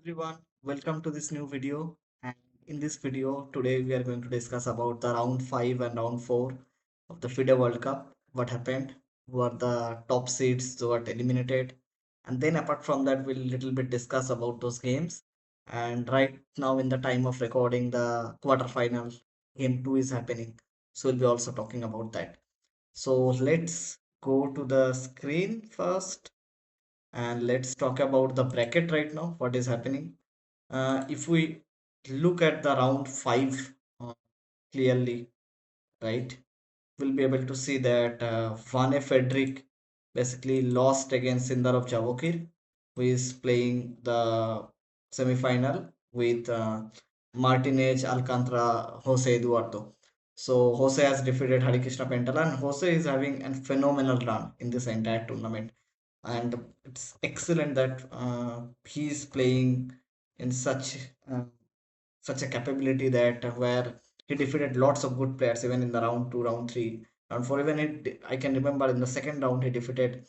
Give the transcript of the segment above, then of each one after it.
everyone, welcome to this new video. And in this video today we are going to discuss about the round 5 and round 4 of the FIDE World Cup. What happened, who are the top seeds who got eliminated, and then apart from that we'll little bit discuss about those games. And right now in the time of recording, the quarterfinal game 2 is happening, so we'll be also talking about that. So let's go to the screen first and let's talk about the bracket right now, what is happening. If we look at the round 5 clearly, right, we'll be able to see that Vane Frederick basically lost against Sindarov Javokir, who is playing the semi-final with Martinez, Alcantara, Jose Eduardo. So Jose has defeated Harikrishna Pentala, and Jose is having a phenomenal run in this entire tournament. And it's excellent that he's playing in uh, such a capability that where he defeated lots of good players even in the round 2, round 3, round 4. Even I can remember in the second round he defeated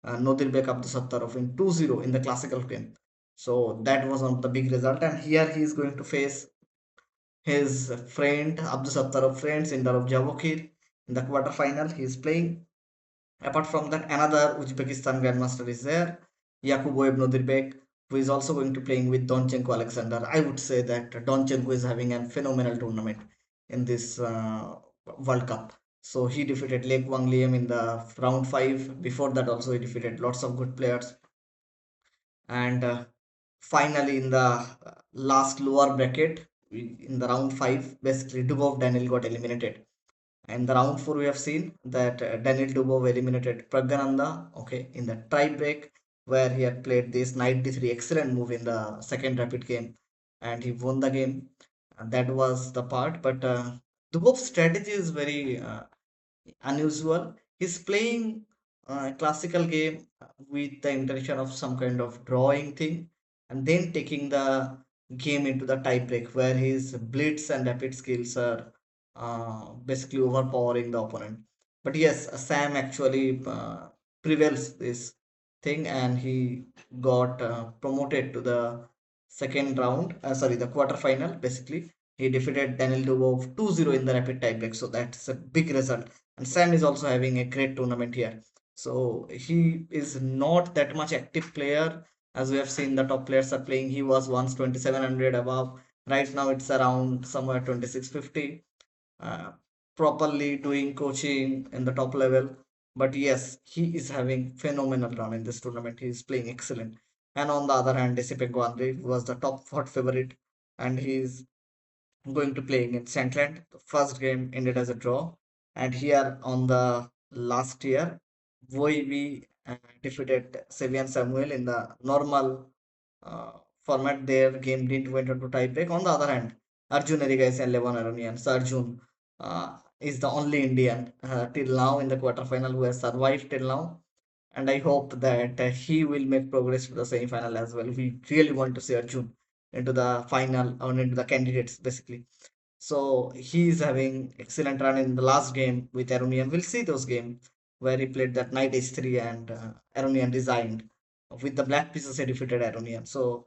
Nodirbek Abdusattarov in 2-0 in the classical game. So that was one of the big result, and here he is going to face his friend Abdusattarov friends in the Javokir in the quarter final. He is playing. Apart from that, another Uzbekistan grandmaster is there, Yakuboev Nodirbek, who is also going to playing with Donchenko Alexander. I would say that Donchenko is having a phenomenal tournament in this World Cup. So he defeated Lake Wang Liam in the round 5. Before that, also he defeated lots of good players. And finally, in the last lower bracket, in the round 5, basically Dubov Daniil got eliminated. And the round 4, we have seen that Daniil Dubov eliminated Pragyananda, okay, in the tiebreak, where he had played this knight d3 excellent move in the second rapid game, and he won the game. And that was the part. But Dubov's strategy is very unusual. He's playing a classical game with the intention of some kind of drawing thing, and then taking the game into the tiebreak, where his blitz and rapid skills are basically overpowering the opponent. But yes, Sam actually prevails this thing, and he got promoted to the second round. Sorry, the quarterfinal. Basically, he defeated Daniel Dubov 2-0 in the rapid tiebreak. So that's a big result. And Sam is also having a great tournament here. So he is not that much active player, as we have seen the top players are playing. He was once 2700 above. Right now it's around somewhere 2650. Uh, Properly doing coaching in the top level. But yes, he is having phenomenal run in this tournament. He is playing excellent. And on the other hand, Desipenko Andre was the top hot favorite, and he is going to play against Shankland. The first game ended as a draw, and here on the last year, we defeated Sevian Samuel in the normal uh, format. Their game didn't went into tiebreak. On the other hand, Arjun Erigaisi and Levon Aronian. So Arjun is the only Indian till now in the quarterfinal who has survived till now, and I hope that he will make progress to the semi-final as well. We really want to see Arjun into the final or into the candidates basically. So he is having excellent run in the last game with Aronian. We'll see those games where he played that knight h3 and Aronian resigned. With the black pieces, he defeated Aronian. So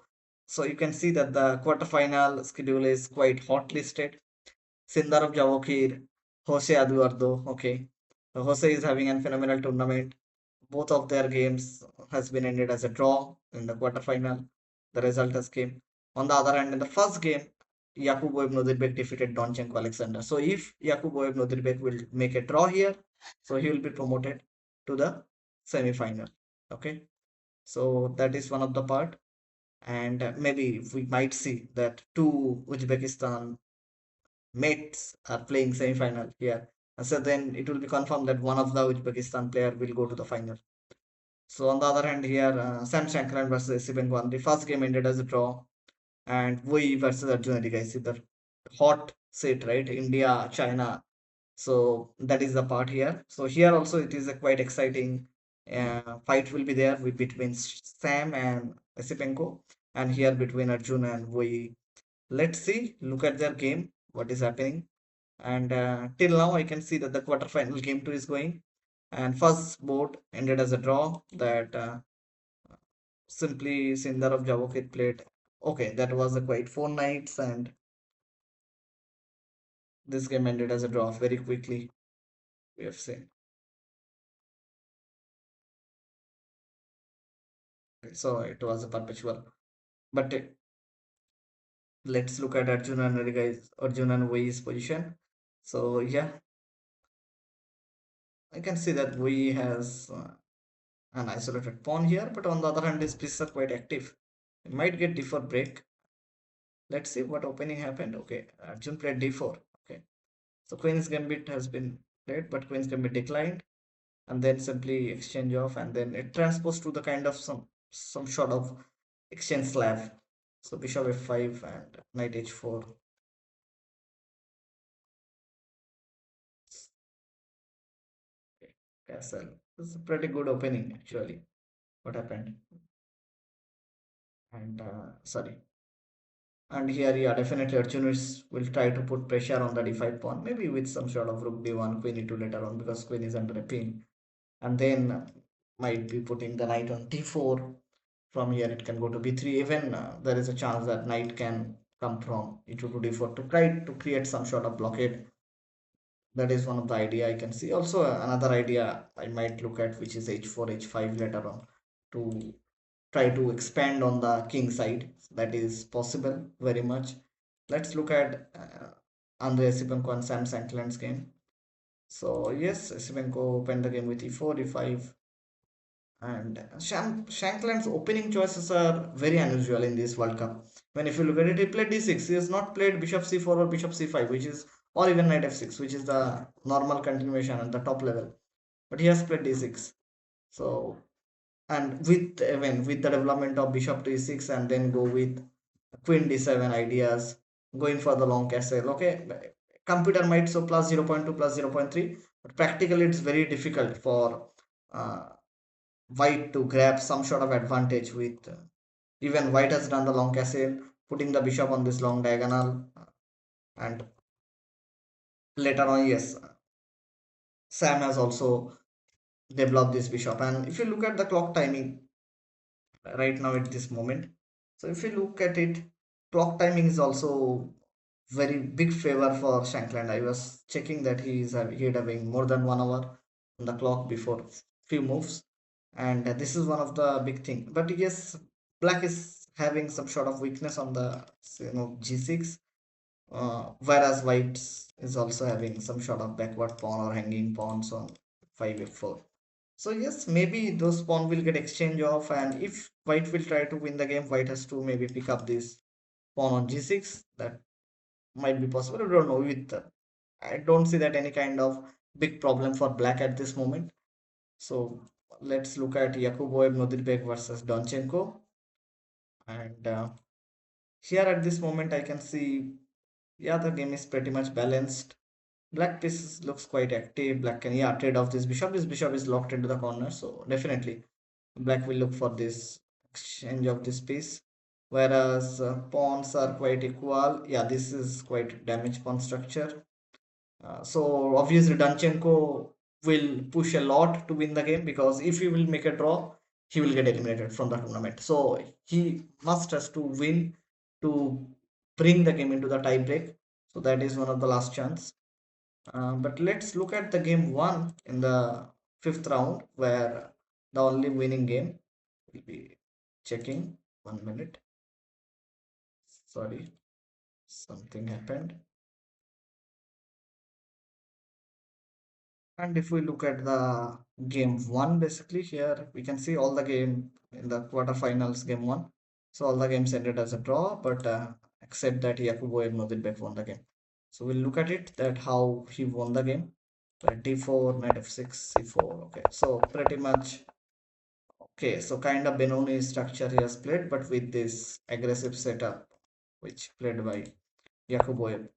you can see that the quarterfinal schedule is quite hot listed. Sindarov Javokir, Jose Eduardo. Okay, so Jose is having a phenomenal tournament. Both of their games has been ended as a draw in the quarterfinal. The result has came. On the other hand, in the first game, Yakuboev Nodirbek defeated Donchenko Alexander. So if Yakuboev Nodirbek will make a draw here, so he will be promoted to the semi-final. Okay, so that is one of the part, and maybe we might see that two Uzbekistan mates are playing semi-final here. And so then it will be confirmed that one of the Uzbekistan player will go to the final. So on the other hand here, Sam Shankland versus Sibenguan. The first game ended as a draw, and Wei versus Arjun Erigaisi, the hot set, right? India, China. So that is the part here. So here also it is a quite exciting fight will be there with between Sam and Sipenko, and here between Arjun and Wei. Let's see, look at their game, what is happening. And till now, I can see that the quarterfinal game 2 is going. And first board ended as a draw that simply Sindar of Javokit played Okay, that was a quite 4 nights, and this game ended as a draw very quickly. We have seen. Okay, so it was a perpetual. But let's look at Arjun and Wei's position. So yeah, I can see that Wei has an isolated pawn here, but on the other hand, his pieces are quite active. He might get d4 break. Let's see what opening happened. Okay, Arjun played d4. Okay, so Queen's Gambit has been played, but Queen's Gambit declined, and then simply exchange off, and then it transposed to the kind of some sort of exchange slab. So Bishop f5 and Knight h4. Okay, castle. This is a pretty good opening actually. What happened? And sorry. And here, yeah, definitely Arjun will try to put pressure on the d5 pawn, maybe with some sort of rook d1, queen e2 later on, because queen is under a pin. And then might be putting the knight on d4. From here, it can go to b3. Even there is a chance that knight can come from e2 to d4 to try to create some sort of blockade. That is one of the idea I can see. Also, another idea I might look at, which is h4, h5 later on, to try to expand on the king side. That is possible very much. Let's look at Andrei Sipenko and Sam Shankland's game. So yes, Sipenko opened the game with e4, e5, and Shankland's opening choices are very unusual in this World Cup. When if you look at it, he played d6. He has not played bishop c4 or bishop c5, which is, or even knight f6, which is the normal continuation at the top level. But he has played d6. So, and with even with the development of bishop to e6, and then go with queen d7 ideas, going for the long castle. Okay, computer might show plus 0.2 plus 0.3, but practically it's very difficult for uh, white to grab some sort of advantage with even white has done the long castle, putting the bishop on this long diagonal, and later on, yes, Sam has also developed this bishop. And if you look at the clock timing right now at this moment, so if you look at it, clock timing is also very big favor for Shankland. I was checking that he had having more than 1 hour on the clock before few moves, and this is one of the big thing. But yes, black is having some sort of weakness on the g6, whereas white is also having some sort of backward pawn or hanging pawns on 5 f4. So yes, maybe those pawn will get exchange off, and if white will try to win the game, white has to maybe pick up this pawn on g6. That might be possible. I don't know. I don't see that any kind of big problem for black at this moment. So let's look at Yakuboev Nodirbek versus Donchenko. And here at this moment, I can see, yeah, the game is pretty much balanced. Black piece looks quite active. Black can, yeah, trade off this bishop. This bishop is locked into the corner. So definitely, black will look for this exchange of this piece. Whereas pawns are quite equal. Yeah, this is quite damaged pawn structure. So obviously Danchenko will push a lot to win the game, because if he will make a draw, he will get eliminated from the tournament. So he must has to win to bring the game into the tie break. So that is one of the last chance. But let's look at the game one in the fifth round, where the only winning game will be checking. 1 minute. Sorry, something happened. And if we look at the game one, basically here we can see all the game in the quarterfinals game one. So all the games ended as a draw, but except that Yakubo Nodilbek won the game. So we'll look at it, that how he won the game. D4, knight f6, c4. Okay, so pretty much okay. So kind of Benoni structure he has played, but with this aggressive setup, which played by Yakubo.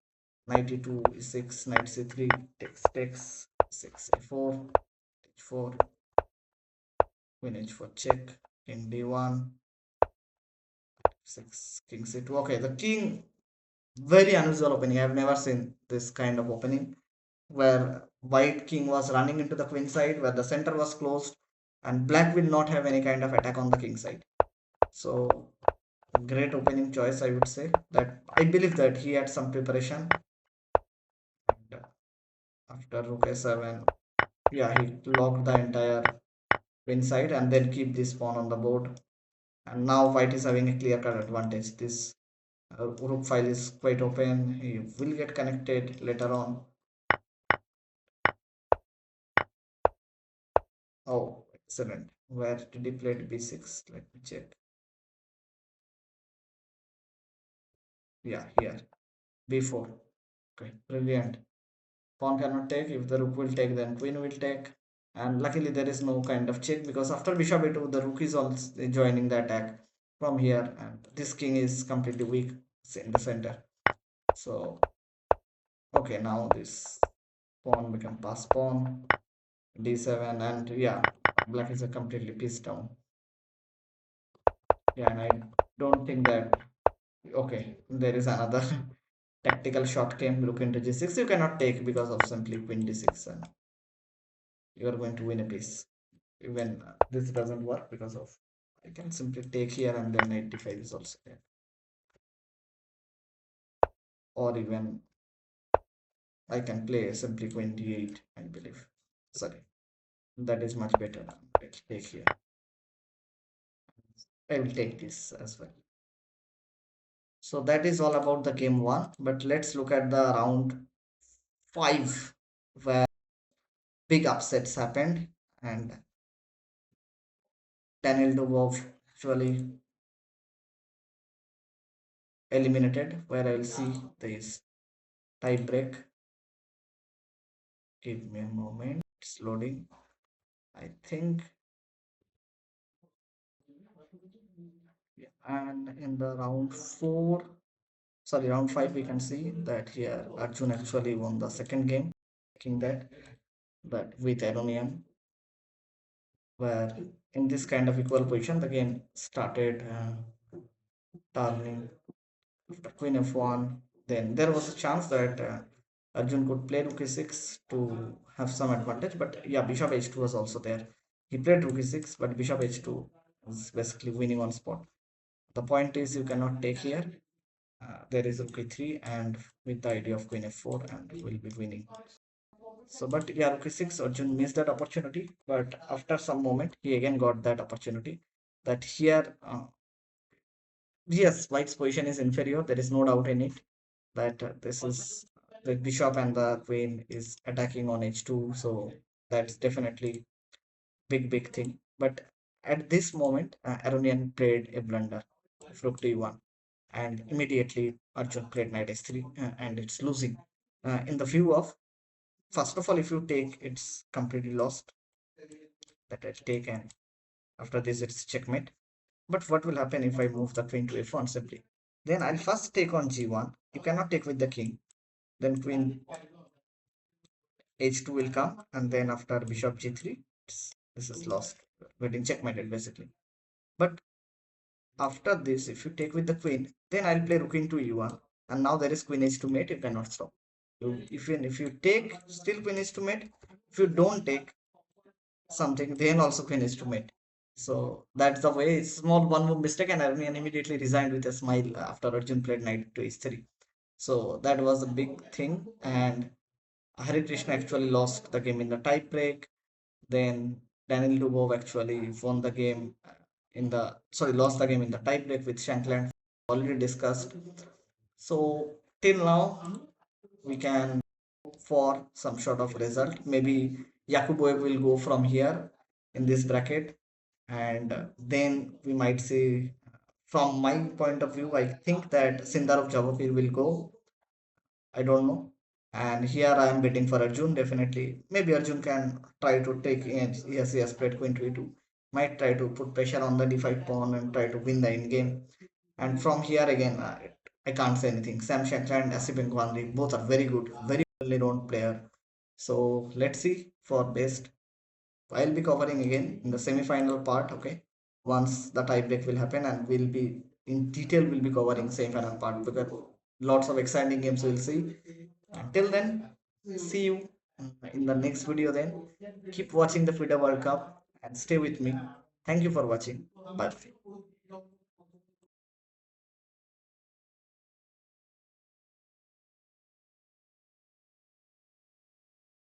Knight e2, e6, knight c3, takes 6 a4, h4, queen h4 check, king d1, 6, king c2. Okay, the king, very unusual opening. I've never seen this kind of opening, where white king was running into the queen side, where the center was closed, and black will not have any kind of attack on the king side. So Great opening choice, I would say. That I believe that he had some preparation. And after rook a7, yeah, he locked the entire queen side and then keep this pawn on the board. And now white is having a clear-cut advantage. This rook file is quite open. He will get connected later on. Oh, excellent. Where did he play b6? Let me check. Yeah, here. b4. Okay, brilliant. Pawn cannot take. If the rook will take, then queen will take. And luckily there is no kind of check because after bishop a2, the rook is also joining the attack from here. And this king is completely weak in the center. So, okay, now this pawn become pass pawn. d7 and yeah, black is a completely pissed down. Yeah, and I don't think that okay, there is another tactical shot came rook into g6. You cannot take because of simply queen d6 and you are going to win a piece. Even this doesn't work because of I can simply take here and then 85 is also there. Or even I can play simply 28, I believe. Sorry, that is much better. Let's take here. I will take this as well. So that is all about the game one. But let's look at the round five, where big upsets happened, and Daniil Dubov actually eliminated. Where I'll see this tie break. Give me a moment. It's loading. I think. Yeah, and in the round four, sorry, round five, we can see that here Arjun actually won the second game, making that, but with Aronian, where in this kind of equal position, the game started turning after queen f1. Then there was a chance that Arjun could play rook e6 to have some advantage, but yeah, bishop h2 was also there. He played rook e6, but bishop h2 was basically winning on spot. The point is you cannot take here. There is rook e3 and with the idea of queen f4 and will be winning. So, but yeah, rook e6, Arjun missed that opportunity. But after some moment, he again got that opportunity. That here, yes, white's position is inferior. There is no doubt in it. That this is the bishop and the queen is attacking on h2. So that's definitely big thing. But at this moment, Aronian played a blunder, rook d1, and immediately Arjun played knight h3, and it's losing. In the view of first of all, if you take, it's completely lost. That I take, and after this, it's checkmate. But what will happen if I move the queen to f1 simply? Then I'll first take on g1. You cannot take with the king. Then queen h2 will come, and then after bishop g3, this is lost, getting checkmated basically. But after this, if you take with the queen, then I'll play rook into e1, and now there is queen h2 mate. You cannot stop. Even if you take, still queen h2 mate. If you don't take something, then also queen h2 mate. So that's the way. Small one more mistake, and Aronian immediately resigned with a smile after Arjun played knight to h3. So that was a big thing, and Harikrishna actually lost the game in the tie break. Then Daniil Dubov actually won the game in the lost the game in the tie break with Shankland. Already discussed. So till now we can hope for some sort of result. Maybe Yakuboev will go from here in this bracket, and then we might see. From my point of view, I think that Sindar of Javapir will go. I don't know. And here I am waiting for Arjun. Definitely, maybe Arjun can try to take in. Yes, he has played queen to e2. Might try to put pressure on the d5 pawn and try to win the end game. And from here again, I can't say anything. Sam Shankland and Asif Nkwandi both are very good, very well known player. So let's see for best. I'll be covering again in the semi-final part. Okay, once the tie break will happen, and we'll be in detail. We'll be covering semi-final part because lots of exciting games we'll see. Until then, see you in the next video. Then keep watching the FIDE World Cup and stay with me. Thank you for watching. Bye.